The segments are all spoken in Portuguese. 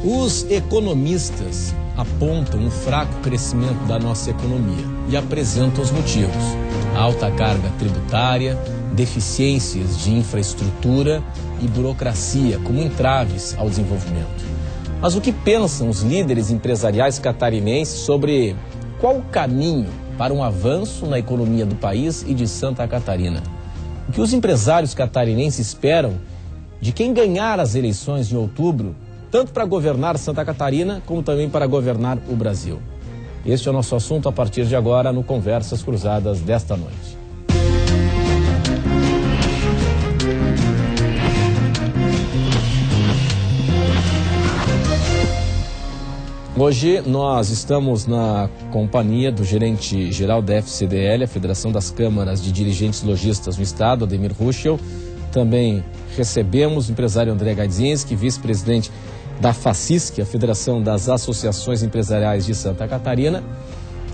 Os economistas apontam um fraco crescimento da nossa economia e apresentam os motivos: alta carga tributária, deficiências de infraestrutura e burocracia como entraves ao desenvolvimento. Mas o que pensam os líderes empresariais catarinenses sobre qual o caminho para um avanço na economia do país e de Santa Catarina? O que os empresários catarinenses esperam de quem ganhar as eleições em outubro, tanto para governar Santa Catarina, como também para governar o Brasil? Este é o nosso assunto a partir de agora no Conversas Cruzadas desta noite. Hoje nós estamos na companhia do gerente-geral da FCDL, a Federação das Câmaras de Dirigentes Lojistas no Estado, Ademir Ruschel. Também recebemos o empresário André Gaidzinski, vice-presidente da FACISC, a Federação das Associações Empresariais de Santa Catarina.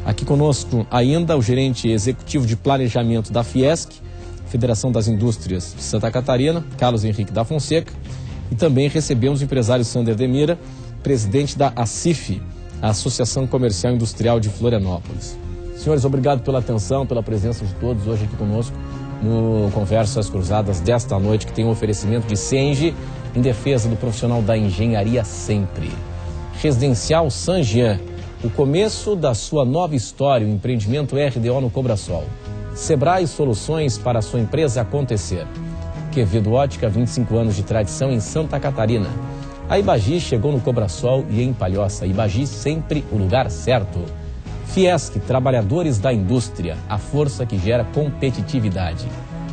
Aqui conosco ainda o gerente executivo de planejamento da Fiesc, Federação das Indústrias de Santa Catarina, Carlos Henrique da Fonseca. E também recebemos o empresário Sander Demira, presidente da ACIF, a Associação Comercial e Industrial de Florianópolis. Senhores, obrigado pela atenção, pela presença de todos hoje aqui conosco no Conversas Cruzadas desta noite, que tem um oferecimento de Senge em defesa do profissional da engenharia sempre. Residencial San Jean, o começo da sua nova história, o empreendimento RDO no Cobrasol. Sebrae Soluções para a sua empresa acontecer. Quevedo Ótica, 25 anos de tradição em Santa Catarina. A Ibagi chegou no Cobrasol e em Palhoça. Ibagi sempre o lugar certo. Fiesc, trabalhadores da indústria, a força que gera competitividade.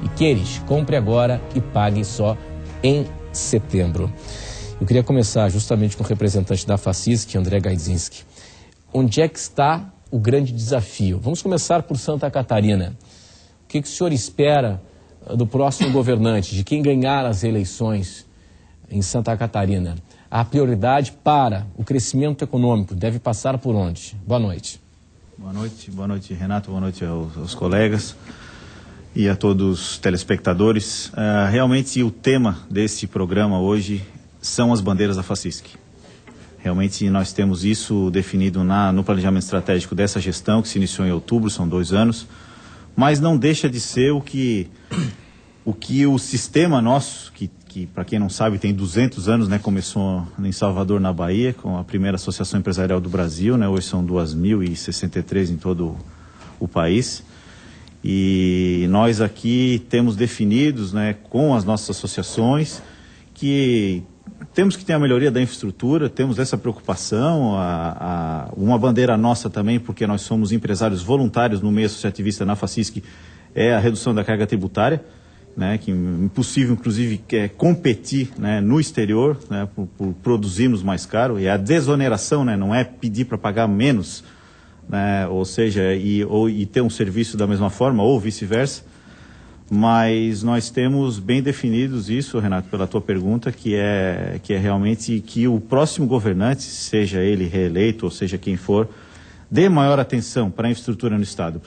E Queires, compre agora e pague só em setembro. Eu queria começar justamente com o representante da FACISC, André Gaidzinski. Onde é que está o grande desafio? Vamos começar por Santa Catarina. O que o senhor espera do próximo governante, de quem ganhar as eleições em Santa Catarina? A prioridade para o crescimento econômico deve passar por onde? Boa noite. Boa noite, Renato, boa noite aos colegas e a todos os telespectadores. Realmente o tema desse programa hoje são as bandeiras da FACISC. Realmente nós temos isso definido no planejamento estratégico dessa gestão, que se iniciou em outubro, são 2 anos, mas não deixa de ser o que o sistema nosso, que para quem não sabe tem 200 anos, né, começou em Salvador, na Bahia, com a primeira associação empresarial do Brasil, né, hoje são 2.063 em todo o país, e nós aqui temos definidos, né, com as nossas associações, que temos que ter a melhoria da infraestrutura, temos essa preocupação, uma bandeira nossa também, porque nós somos empresários voluntários no meio associativista na FACISC, é a redução da carga tributária, né, que é impossível, inclusive, competir, né, no exterior, né, por produzirmos mais caro, e a desoneração, né, não é pedir para pagar menos, né, ou seja, e ter um serviço da mesma forma, ou vice-versa, mas nós temos bem definidos isso, Renato, pela tua pergunta, que é realmente que o próximo governante, seja ele reeleito, ou seja quem for, dê maior atenção para a infraestrutura no Estado,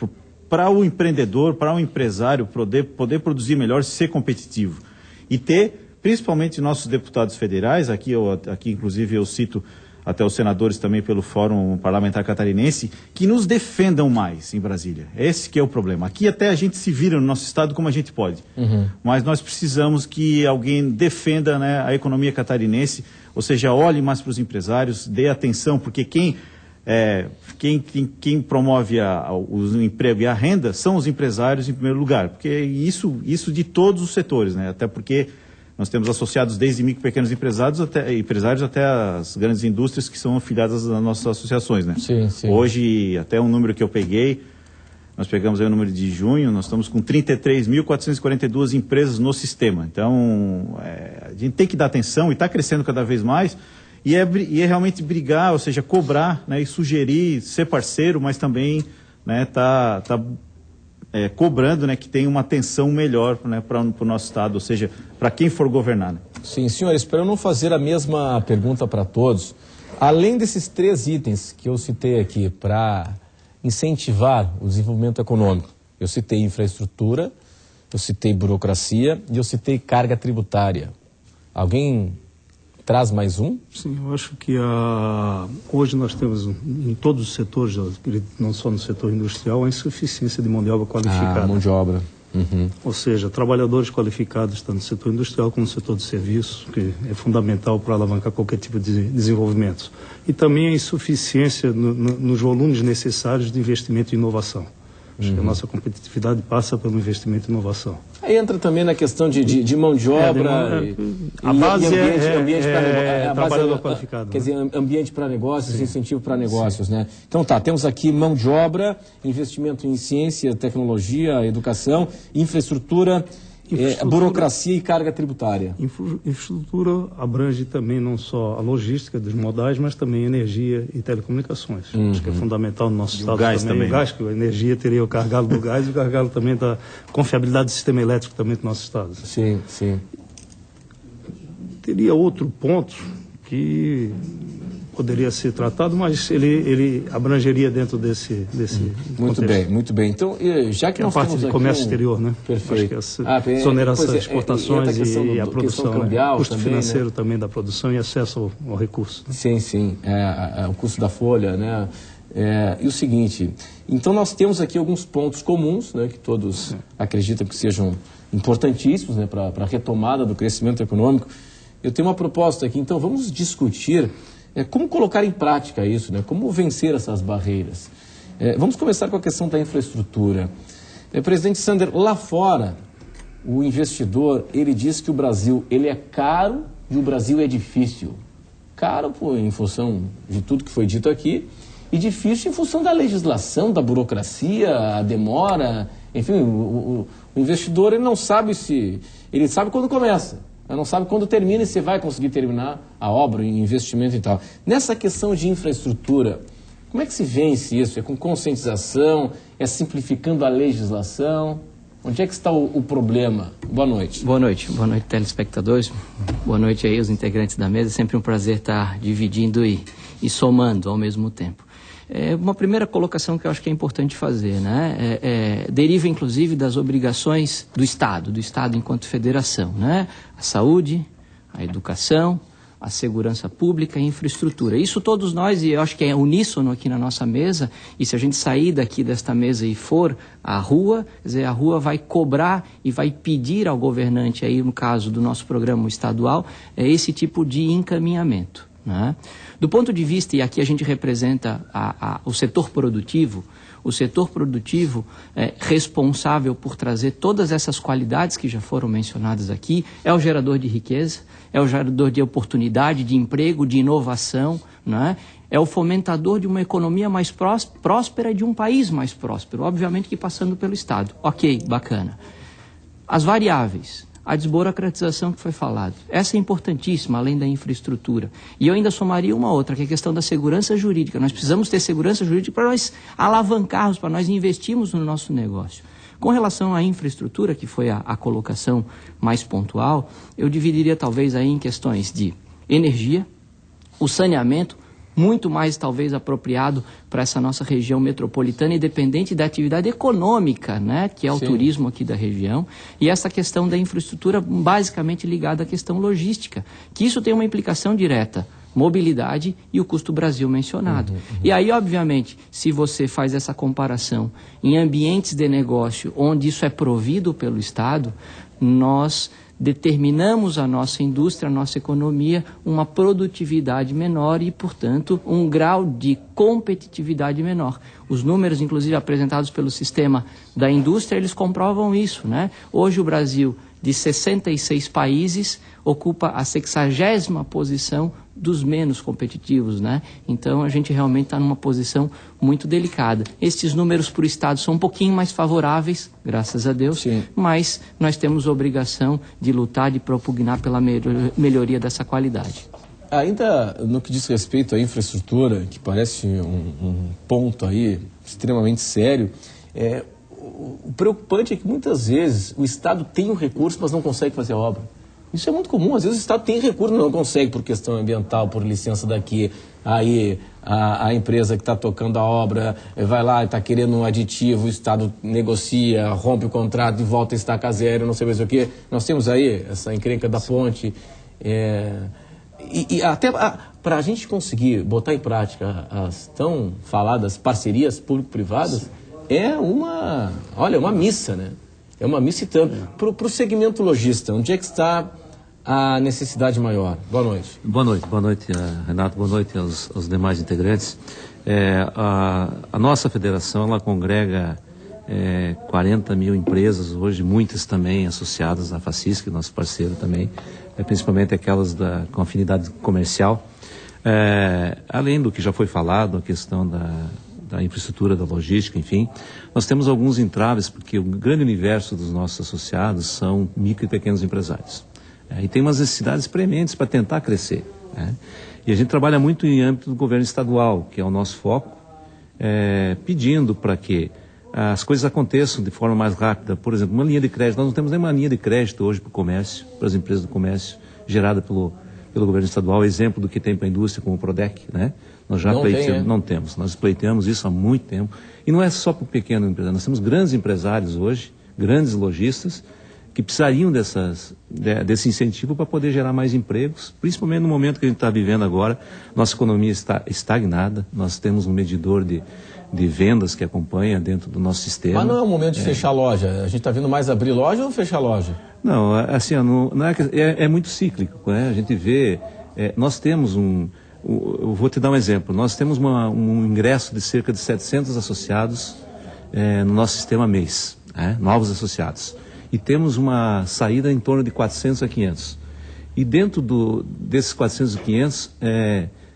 para o empreendedor, para o empresário poder produzir melhor, ser competitivo. E ter, principalmente nossos deputados federais, aqui inclusive eu cito até os senadores também pelo Fórum Parlamentar Catarinense, que nos defendam mais em Brasília. Esse que é o problema. Aqui até a gente se vira no nosso estado como a gente pode. Mas nós precisamos que alguém defenda, né, a economia catarinense, ou seja, olhe mais para os empresários, dê atenção, porque quem promove o emprego e a renda são os empresários em primeiro lugar, porque isso de todos os setores, né? Até porque nós temos associados desde micro e pequenos empresários até as grandes indústrias que são afiliadas às nossas associações, né? Sim, sim. Hoje, até um número que eu peguei, nós pegamos aí o número de junho, nós estamos com 33.442 empresas no sistema. Então, a gente tem que dar atenção e está crescendo cada vez mais. E é realmente brigar, ou seja, cobrar, né, e sugerir, ser parceiro, mas também, né, cobrando, né, que tenha uma atenção melhor, né, para o nosso Estado, ou seja, para quem for governar. Né? Sim, senhores, para eu não fazer a mesma pergunta para todos, além desses 3 itens que eu citei aqui para incentivar o desenvolvimento econômico, eu citei infraestrutura, eu citei burocracia e eu citei carga tributária. Alguém traz mais um? Sim, eu acho que hoje nós temos em todos os setores, não só no setor industrial, a insuficiência de mão de obra qualificada. Mão de obra. Uhum. Ou seja, trabalhadores qualificados tanto no setor industrial como no setor de serviços, que é fundamental para alavancar qualquer tipo de desenvolvimento. E também a insuficiência nos volumes necessários de investimento e inovação. Acho que a nossa competitividade passa pelo investimento e inovação. Aí entra também na questão de mão de obra. A base ambiente é trabalhador qualificado. Quer dizer, ambiente para negócios, incentivo para negócios, né? Então temos aqui mão de obra, investimento em ciência, tecnologia, educação, infraestrutura, burocracia e carga tributária. Infraestrutura abrange também não só a logística dos modais, mas também energia e telecomunicações. Acho que é fundamental no nosso estado também. O gás, que a energia teria o gargalo do gás e o gargalo também da confiabilidade do sistema elétrico também do nosso estado. Sim, sim. Teria outro ponto que poderia ser tratado, mas ele abrangeria dentro desse muito contexto. Bem, muito bem. Então, já que nós parte temos de aqui comércio exterior, né? Perfeito. Acho que exoneração, exportações e a produção, cambial, custo também, financeiro também da produção e acesso ao recurso. Sim, sim. O custo da folha, né? E o seguinte, então nós temos aqui alguns pontos comuns, né, que todos acreditam que sejam importantíssimos, né, para a retomada do crescimento econômico. Eu tenho uma proposta aqui, então vamos discutir como colocar em prática isso, né? Como vencer essas barreiras. Vamos começar com a questão da infraestrutura. Presidente Sander, lá fora, o investidor, ele diz que o Brasil ele é caro e o Brasil é difícil. Caro em função de tudo que foi dito aqui e difícil em função da legislação, da burocracia, a demora. Enfim, o investidor ele não sabe se... Ele sabe quando começa. Ela não sabe quando termina e se vai conseguir terminar a obra, o investimento e tal. Nessa questão de infraestrutura, como é que se vence isso? É com conscientização? É simplificando a legislação? Onde é que está o problema? Boa noite. Boa noite, telespectadores. Boa noite aí, os integrantes da mesa. Sempre um prazer estar dividindo e somando ao mesmo tempo. Uma primeira colocação que eu acho que é importante fazer, né? Deriva inclusive das obrigações do Estado enquanto federação, né? A saúde, a educação, a segurança pública e a infraestrutura. Isso todos nós, e eu acho que é uníssono aqui na nossa mesa, e se a gente sair daqui desta mesa e for à rua, quer dizer, a rua vai cobrar e vai pedir ao governante, aí no caso do nosso programa estadual, esse tipo de encaminhamento, né? Do ponto de vista, e aqui a gente representa o setor produtivo é responsável por trazer todas essas qualidades que já foram mencionadas aqui, é o gerador de riqueza, é o gerador de oportunidade, de emprego, de inovação, né? É o fomentador de uma economia mais próspera e de um país mais próspero, obviamente que passando pelo Estado. Ok, bacana. As variáveis. A desburocratização que foi falado. Essa é importantíssima, além da infraestrutura. E eu ainda somaria uma outra, que é a questão da segurança jurídica. Nós precisamos ter segurança jurídica para nós alavancarmos, para nós investirmos no nosso negócio. Com relação à infraestrutura, que foi a colocação mais pontual, eu dividiria talvez aí em questões de energia, o saneamento, muito mais talvez apropriado para essa nossa região metropolitana e dependente da atividade econômica, né, que é o turismo aqui da região, e essa questão da infraestrutura basicamente ligada à questão logística, que isso tem uma implicação direta, mobilidade e o custo Brasil mencionado. E aí, obviamente, se você faz essa comparação em ambientes de negócio onde isso é provido pelo Estado, nós determinamos a nossa indústria, a nossa economia, uma produtividade menor e, portanto, um grau de competitividade menor. Os números, inclusive, apresentados pelo sistema da indústria, eles comprovam isso, né? Hoje o Brasil, de 66 países, ocupa a 60ª posição dos menos competitivos, né? Então a gente realmente está numa posição muito delicada. Estes números para o Estado são um pouquinho mais favoráveis, graças a Deus, sim, mas nós temos a obrigação de lutar, de propugnar pela melhoria dessa qualidade. Ainda no que diz respeito à infraestrutura, que parece um ponto aí extremamente sério, o preocupante é que muitas vezes o Estado tem o recurso, mas não consegue fazer a obra. Isso é muito comum, às vezes o Estado tem recurso, não consegue por questão ambiental, por licença daqui, aí a empresa que está tocando a obra vai lá e está querendo um aditivo, o Estado negocia, rompe o contrato e volta a estaca zero, não sei mais o quê. Nós temos aí essa encrenca da ponte, E até para a gente conseguir botar em prática as tão faladas parcerias público-privadas, é uma missa, né? É uma missa e tanto. Para o segmento lojista, onde é que está a necessidade maior? Boa noite. Boa noite, Renato, boa noite aos demais integrantes. A nossa federação, ela congrega 40 mil empresas, hoje muitas também associadas à FACISC, nosso parceiro também, principalmente aquelas com afinidade comercial. Além do que já foi falado, a questão da infraestrutura, da logística, enfim, nós temos alguns entraves, porque o grande universo dos nossos associados são micro e pequenos empresários. E tem umas necessidades prementes para tentar crescer. E a gente trabalha muito em âmbito do governo estadual, que é o nosso foco, pedindo para que as coisas aconteçam de forma mais rápida. Por exemplo, uma linha de crédito, nós não temos nenhuma linha de crédito hoje para o comércio, para as empresas do comércio, gerada pelo governo estadual, exemplo do que tem para a indústria, como o Prodec, né? Nós já não temos, nós pleiteamos isso há muito tempo. E não é só para o pequeno empresário, nós temos grandes empresários hoje, grandes lojistas, que precisariam desse incentivo para poder gerar mais empregos, principalmente no momento que a gente está vivendo agora. Nossa economia está estagnada, nós temos um medidor de vendas que acompanha dentro do nosso sistema. Mas não é o momento de fechar a loja? A gente está vendo mais abrir loja ou fechar a loja? Não, assim, é muito cíclico, né? A gente vê, nós temos eu vou te dar um exemplo, nós temos um ingresso de cerca de 700 associados no nosso sistema mês, novos associados. E temos uma saída em torno de 400 a 500. E dentro desses 400 a 500,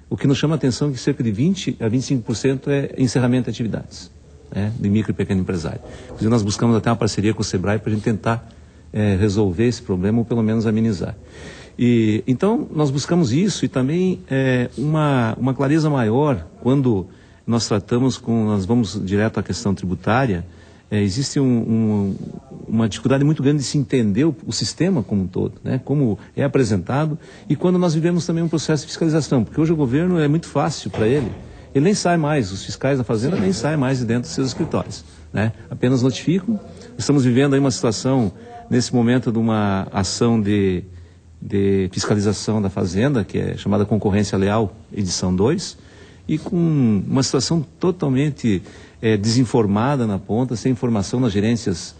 o que nos chama a atenção é que cerca de 20% a 25% é encerramento de atividades, de micro e pequeno empresário. Inclusive nós buscamos até uma parceria com o Sebrae para a gente tentar resolver esse problema ou pelo menos amenizar. Então nós buscamos isso e também uma clareza maior quando nós nós vamos direto à questão tributária. Existe uma dificuldade muito grande de se entender o sistema como um todo, né? Como é apresentado, e quando nós vivemos também um processo de fiscalização, porque hoje o governo é muito fácil para ele nem sai mais, os fiscais da Fazenda nem saem mais de dentro dos seus escritórios, né? Apenas notificam. Estamos vivendo aí uma situação, nesse momento, de uma ação de fiscalização da Fazenda, que é chamada Concorrência Leal, edição 2, e com uma situação totalmente desinformada na ponta, sem informação nas gerências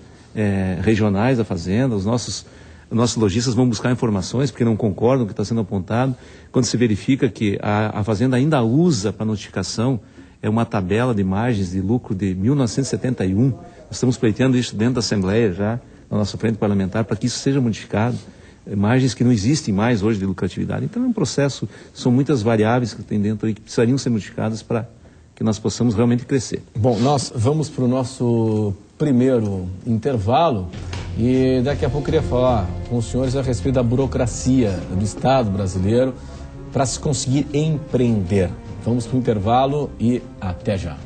regionais da Fazenda. Os nossos lojistas vão buscar informações porque não concordam com o que está sendo apontado. Quando se verifica que a Fazenda ainda usa para notificação uma tabela de margens de lucro de 1971, nós estamos pleiteando isso dentro da Assembleia já, na nossa frente parlamentar, para que isso seja modificado. Margens que não existem mais hoje de lucratividade. Então é um processo, são muitas variáveis que tem dentro aí que precisariam ser modificadas para que nós possamos realmente crescer. Bom, nós vamos para o nosso primeiro intervalo e daqui a pouco eu queria falar com os senhores a respeito da burocracia do Estado brasileiro para se conseguir empreender. Vamos para o intervalo e até já.